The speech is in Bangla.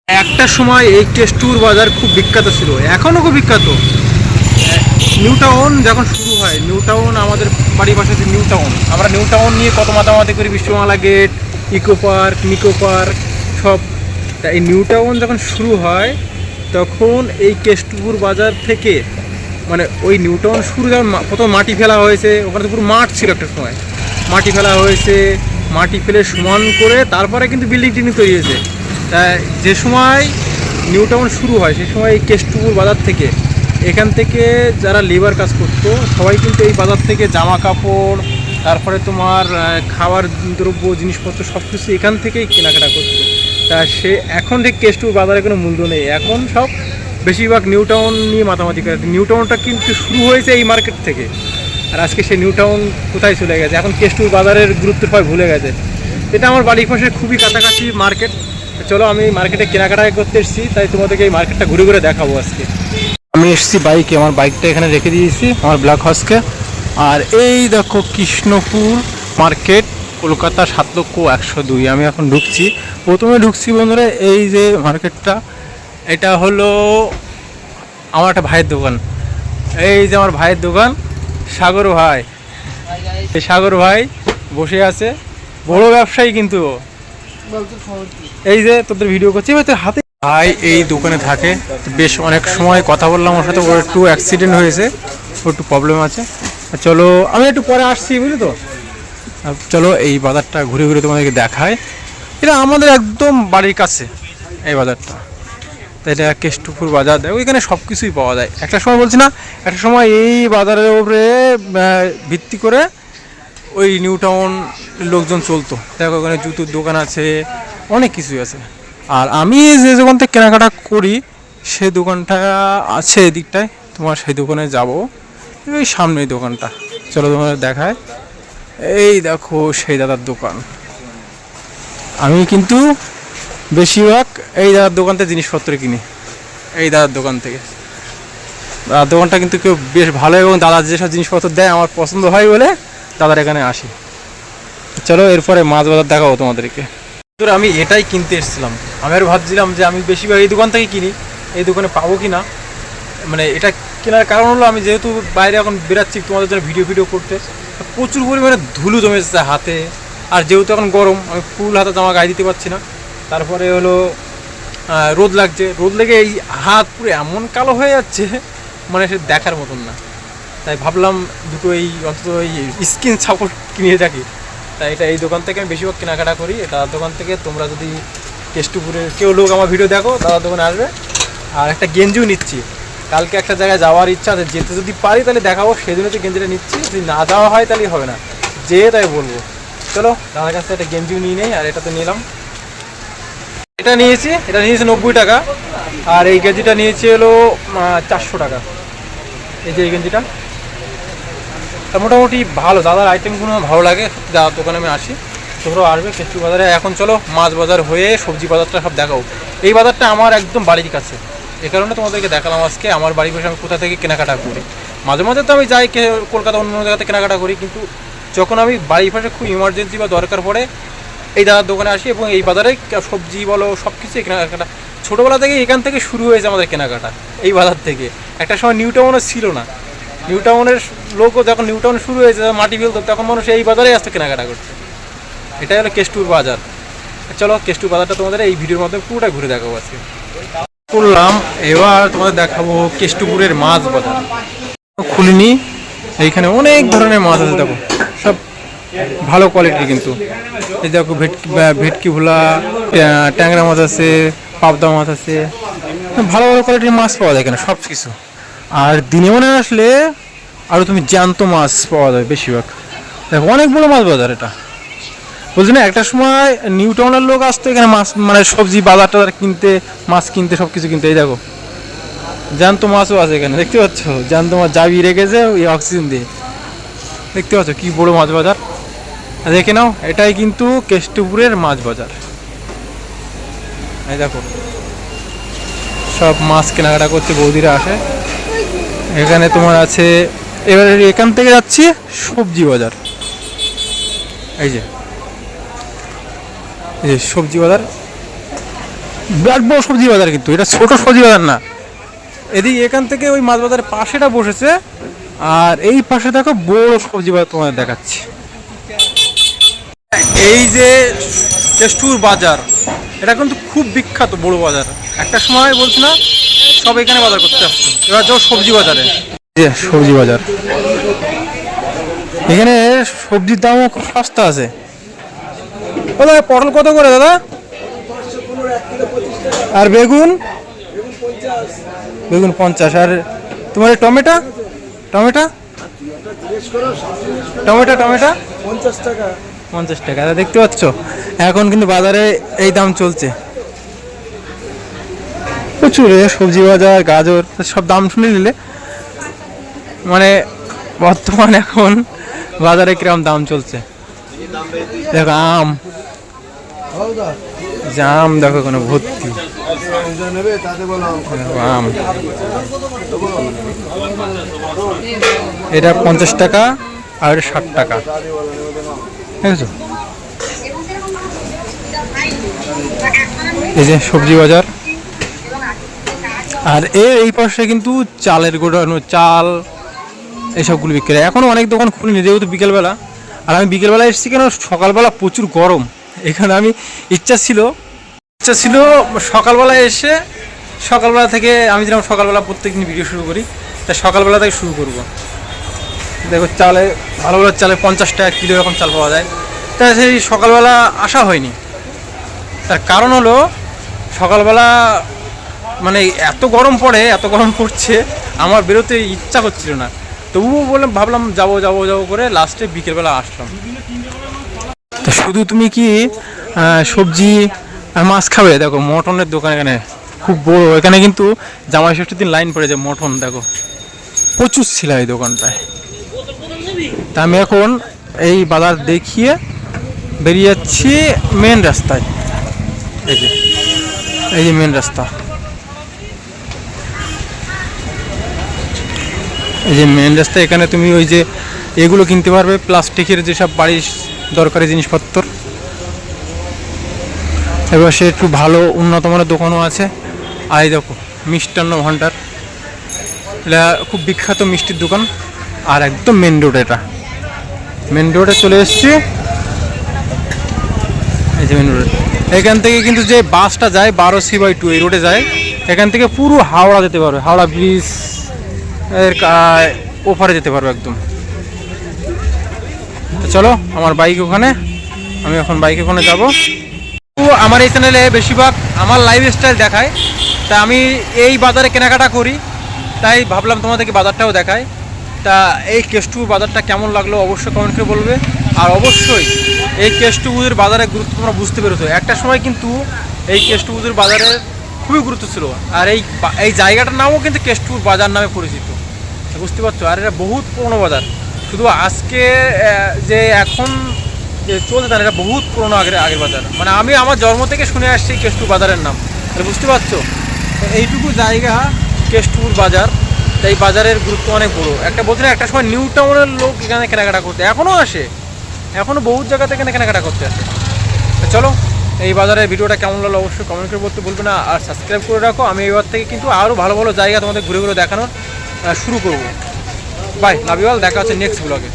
একটা সময় এই কেষ্টুর বাজার খুব বিখ্যাত ছিল, এখনও খুব বিখ্যাত। নিউ টাউন যখন শুরু হয়, নিউ টাউন আমাদের বাড়ির পাশে নিউ টাউন, আমরা নিউ টাউন নিয়ে কত মাতামাতি করি, Biswa Bangla gate, eco park, Nicco park সব। তা এই নিউ টাউন যখন শুরু হয় তখন এই কেষ্টপুর বাজার থেকে, মানে ওই নিউ টাউন শুরু যখন প্রথম মাটি ফেলা হয়েছে, ওখানে তো পুরো মাঠ ছিল একটা সময়, মাটি ফেলা হয়েছে, মাটি ফেলে সমান করে তারপরে কিন্তু বিল্ডিং টিল্ডিং তৈরি হয়েছে। তাই যে সময় নিউ টাউন শুরু হয় সেই সময় এই কেষ্টপুর বাজার থেকে, এখান থেকে যারা লেবার কাজ করতো সবাই কিন্তু এই বাজার থেকে জামা কাপড়, তারপরে তোমার খাবার দ্রব্য জিনিসপত্র সব কিছু এখান থেকেই কেনাকাটা করতো। তা সে এখন ঠিক কেষ্টপুর বাজারে কোনো মূল্য নেই, এখন সব বেশিরভাগ নিউ টাউন নিয়ে মাতামাতি করে। নিউ টাউনটা কিন্তু শুরু হয়েছে এই মার্কেট থেকে, আর আজকে সেই নিউ টাউন কোথায় চলে গেছে, এখন কেষ্টপুর বাজারের গুরুত্ব সবাই ভুলে গেছে। এটা আমার বাড়ির পাশে খুবই কাছাকাছি মার্কেট। চলো আমি মার্কেটে কেনাকাটা করতে এসেছি, তাই তোমাদেরকে এই মার্কেটটা ঘুরে ঘুরে দেখাবো আজকে। আমি এসেছি বাইকে, আমার বাইকটা এখানে রেখে দিয়েছি আমার ব্ল্যাক হর্সকে। আর এই দেখো কৃষ্ণপুর মার্কেট, কলকাতা 7,01,02। আমি এখন ঢুকছি, প্রথমে ঢুকছি বন্ধুরা এই যে মার্কেটটা, এটা হলো আমার একটা ভাইয়ের দোকান। এই যে আমার ভাইয়ের দোকান, সাগর ভাই। এই সাগর ভাই বসে আছে, বড় ব্যবসায়ী কিন্তু। এই যে তোদের ভিডিও করছি ভাই, তোর হাতে ভাই এই দোকানে থাকে বেশ অনেক সময়, কথা বললাম ওর সাথে, ওর একটু অ্যাক্সিডেন্ট হয়েছে, ওর একটু প্রবলেম আছে। চলো আমি একটু পরে আসছি, বুঝলি তো। চলো এই বাজারটা ঘুরে ঘুরে তোমাদেরকে দেখায়। এটা আমাদের একদম বাড়ির কাছে এই বাজারটা, তাই এটা কেষ্টপুর বাজার। দেখো এখানে সব কিছুই পাওয়া যায়। একটা সময় বলছি না, একটা সময় এই বাজারের উপরে ভিত্তি করে ওই নিউ টাউন লোকজন চলতো। দেখো ওখানে জুতোর দোকান আছে, অনেক কিছুই আছে। আর আমি যে দোকান থেকে কেনাকাটা করি সেই দোকানটা আছে এদিকটায়, তোমার সেই দোকানে যাব, ওই সামনে এই দোকানটা। চলো তোমাদের দেখায়। এই দেখো সেই দাদার দোকান। আমি কিন্তু বেশিরভাগ এই দাদার দোকান থেকে জিনিসপত্র কিনি, এই দাদার দোকান থেকে। দাদার দোকানটা কিন্তু কেউ বেশ ভালো, এবং দাদার যেসব জিনিসপত্র দেয় আমার পছন্দ হয় বলে দাদার এখানে আসি। চলো এরপরে মাছ বাজার দেখাবো তোমাদেরকে। আমি এটাই কিনতে এসেছিলাম, আমি আর ভাবছিলাম যে আমি বেশিরভাগ এই দোকান থেকে কিনি, এই দোকানে পাবো কি না। মানে এটা কেনার কারণ হলো আমি যেহেতু বাইরে এখন বেরাচ্ছি তোমাদের জন্য ভিডিও করতে, প্রচুর পরিমাণে ধুলো জমে যাচ্ছে হাতে। আর যেহেতু এখন গরম, আমি ফুল হাতে জামা গায়ে দিতে পারছি না। তারপরে হলো রোদ লাগছে, রোদ লেগে এই হাত পুরো এমন কালো হয়ে যাচ্ছে, মানে সে দেখার মতন না। তাই ভাবলাম দুটো এই অন্তত এই স্কিন সাপোর্ট কিনে থাকি। তাই এটা এই দোকান থেকে আমি বেশিরভাগ কেনাকাটা করি, এটা দোকান থেকে। তোমরা যদি কেষ্টপুরের কেউ লোক আমার ভিডিও দেখো, দাদার দোকানে আসবে। আর একটা গেঞ্জিও নিচ্ছি, কালকে একটা জায়গায় যাওয়ার ইচ্ছা আছে, যেতে যদি পারি তাহলে দেখাবো, সেদিনও তো গেঞ্জিটা নিচ্ছি। যদি না যাওয়া হয় তাহলে হবে না, তাই বলবো। চলো দাদার কাছ থেকে একটা গেঞ্জিও নিয়ে নেই। আর এটা তো নিলাম, এটা নিয়েছি 90 টাকা। আর এই গেঞ্জিটা নিয়েছি হলো 400 টাকা। এই যে এই গেঞ্জিটা, তা মোটামুটি ভালো, দাদার আইটেমগুলো ভালো লাগে। দাদার দোকানে আমি আসি, তোমরাও আসবে কেষ্টপুর বাজারে। এখন চলো মাছ বাজার হয়ে সবজি বাজারটা সব দেখাও। এই বাজারটা আমার একদম বাড়ির কাছে, এ কারণে তোমাদেরকে দেখালাম আজকে আমার বাড়ির পাশে আমি কোথা থেকে কেনাকাটা করি। মাঝে মাঝে তো আমি যাই কলকাতা অন্য জায়গাতে কেনাকাটা করি, কিন্তু যখন আমি বাড়ির পাশে খুব ইমার্জেন্সি বা দরকার পড়ে এই দাদার দোকানে আসি, এবং এই বাজারে সবজি বলো সব কিছুই কেনাকাটা। ছোটোবেলা থেকে এখান থেকে শুরু হয়েছে আমাদের কেনাকাটা, এই বাজার থেকে। একটা সময় নিউ টাউনে ছিল না, নিউ টাউনের লোকও যখন নিউ টাউন শুরু হয়েছে মাটি ফেলতো, তখন মানুষ এই বাজারে আসতো কেনাকাটা করছে। এটাই হলো কেষ্টপুর বাজার। চলো কেষ্টপুর বাজারটা তোমাদের এই ভিডিওর মাধ্যমে পুরোটা ঘুরে দেখাবো আজকে। করলাম এবার তোমাদের দেখাবো কেষ্টপুরের মাছ বাজার। খুলিনি, এইখানে অনেক ধরনের মাছ আছে, দেখো সব ভালো কোয়ালিটির। কিন্তু এই দেখো ভেটকি ভোলা, ট্যাংরা মাছ আছে, পাবদা মাছ আছে, ভালো ভালো কোয়ালিটির মাছ পাওয়া যায় এখানে সব কিছু। আর দিনে মনে আসলে আরও তুমি জ্যান্ত মাছ পাওয়া যায় বেশিরভাগ। দেখো অনেক বড় মাছ বাজার এটা, বলছি না। একটা সময় নিউ টাউনের লোক আসতো এখানে মাছ, মানে সবজি বাজার টাজার কিনতে, মাছ কিনতে, সব কিছু কিনতে। এই দেখো জ্যান্ত মাছও আছে এখানে, দেখতে পাচ্ছ জ্যান্ত মাছ জাবি রেখেছে ওই অক্সিজেন দিয়ে। দেখতে পাচ্ছ কি বড় মাছ বাজার, দেখে নাও। এটাই কিন্তু কেষ্টপুরের মাছ বাজার। এই দেখো সব মাছ কেনাকাটা করতে বৌদিরা আসে এখানে। তোমার আছে, এবারে এখান থেকে যাচ্ছি সবজি বাজার। এই যে সবজি বাজার, বিরাট বড় সবজি বাজার, কিন্তু এটা ছোট সবজি বাজার না। এদিকে এখান থেকে ওই মাছ বাজারের পাশেটা বসেছে, আর এই পাশে দেখো বড় সবজি বাজার তোমাদের দেখাচ্ছি। এই যে কেষ্টুর বাজার, এটা কিন্তু খুব বিখ্যাত বড় বাজার। একটা সময় বলছি না সব এখানে বাজার করতে আসতো। এবার যাও সবজি বাজারে, সবজি বাজার, এখানে সবজির দামও খুব সস্তা আছে। ও দাদা পটল কত করে দাদা? আর বেগুন? বেগুন 50। আর তোমার টমেটো? টমেটো টমেটো টমেটো 50 টাকা। 50 টাকা। দেখতে পাচ্ছ এখন কিন্তু বাজারে এই দাম চলছে। প্রচুর সবজি বাজার, গাজর সব দাম শুনে নিলে মানে বর্তমান এখন বাজারে কিরকম দাম চলছে। দেখো আম, জাম দেখো কোনো ভর্তি আম। এটা 50 টাকা আর 60 টাকা, ঠিক আছে। এই যে সবজি বাজার। আর এই পাশে কিন্তু চালের গোডাউন, চাল এইসবগুলো বিক্রি হয়। এখনও অনেক দোকান খুলিনি যেহেতু বিকেলবেলা। আর আমি বিকেলবেলা এসেছি কেন, সকালবেলা প্রচুর গরম এখানে। আমি ইচ্ছা ছিল সকালবেলা এসে, সকালবেলা থেকে আমি যেরকম সকালবেলা প্রত্যেকদিন ভিডিও শুরু করি, তাই সকালবেলা থেকে শুরু করব। দেখো চালে ভালো ভালো চালে 50 টাকা কিলো এরকম চাল পাওয়া যায়। তাই সেই সকালবেলা আসা হয়নি। তার কারণ হলো সকালবেলা মানে এত গরম পড়ছে, আমার বেরোতে ইচ্ছা করছিল না। তবুও বললাম, ভাবলাম যাবো করে লাস্টে বিকেলবেলা আসলাম। তো শুধু তুমি কি সবজি আর মাছ খাবে? দেখো মটনের দোকান এখানে খুব বড়। এখানে কিন্তু জামাই ষষ্ঠীর দিন লাইন পড়ে যায় মটন, দেখো প্রচুর ছিল এই দোকানটায়। তা আমি এখন এই বাজার দেখিয়ে বেরিয়ে যাচ্ছি মেন রাস্তায়। এই যে মেন রাস্তা, এই যে মেন রাস্তা। এখানে তুমি ওই যে এগুলো কিনতে পারবে, প্লাস্টিকের যেসব বাড়ির দরকারি জিনিসপত্র। এবার সে একটু ভালো উন্নত মানের দোকানও আছে। আর এই দেখো মিষ্টান্ন ভাণ্ডার, এটা খুব বিখ্যাত মিষ্টির দোকান। আর একদম মেন রোড, এটা মেন রোডে চলে এসছি। এই যে মেন রোড, এখান থেকে কিন্তু যে বাসটা যায় 12C/2 এই রোডে যায়। এখান থেকে পুরো হাওড়া যেতে পারবে, হাওড়া ব্রিজ এর ওপারে যেতে পারবো একদম। তো চলো আমার বাইক ওখানে, আমি এখন বাইক ওখানে যাবো। তো আমার এই চ্যানেলে বেশিরভাগ আমার লাইফস্টাইল দেখায়, তা আমি এই বাজারে কেনাকাটা করি, তাই ভাবলাম তোমাদেরকে বাজারটাও দেখায়। তা এই কেষ্টু বাজারটা কেমন লাগলো অবশ্যই কমেন্ট করে বলবে। আর অবশ্যই এই কেষ্টপুজোর বাজারের গুরুত্ব তোমরা বুঝতে পেরেছো। একটা সময় কিন্তু এই কেষ্টপুজোর বাজারের খুবই গুরুত্ব ছিল। আর এই জায়গাটার নামও কিন্তু কেষ্টপুর বাজার নামে পরিচিত, বুঝতে পারছো। আর এটা বহুত পুরনো বাজার, শুধু আজকে যে এখন যে চলছে না, এটা বহুত পুরনো আগের বাজার। মানে আমি আমার জন্ম থেকে শুনে আসছি কেষ্টপুর বাজারের নাম, বুঝতে পারছো। এইটুকু জায়গা কেষ্টপুর বাজার, তাই বাজারের গুরুত্ব অনেক বড়ো। একটা বলতে একটা সময় নিউ টাউনের লোক এখানে কেনাকাটা করতে এখনও আসে, এখনও বহুত জায়গাতে এখানে কেনাকাটা করতে আসে। চলো এই বাজারের ভিডিওটা কেমন লাগলো অবশ্যই কমেন্ট করে বলতে ভুলবে না। আর সাবস্ক্রাইব করে রাখো, আমি এবার থেকে কিন্তু আরও ভালো ভালো জায়গা তোমাদের ঘুরে ঘুরে দেখানোর শুরু করবো। বাই, লাভ ইউ অল, দেখা হচ্ছে নেক্সট ব্লগে।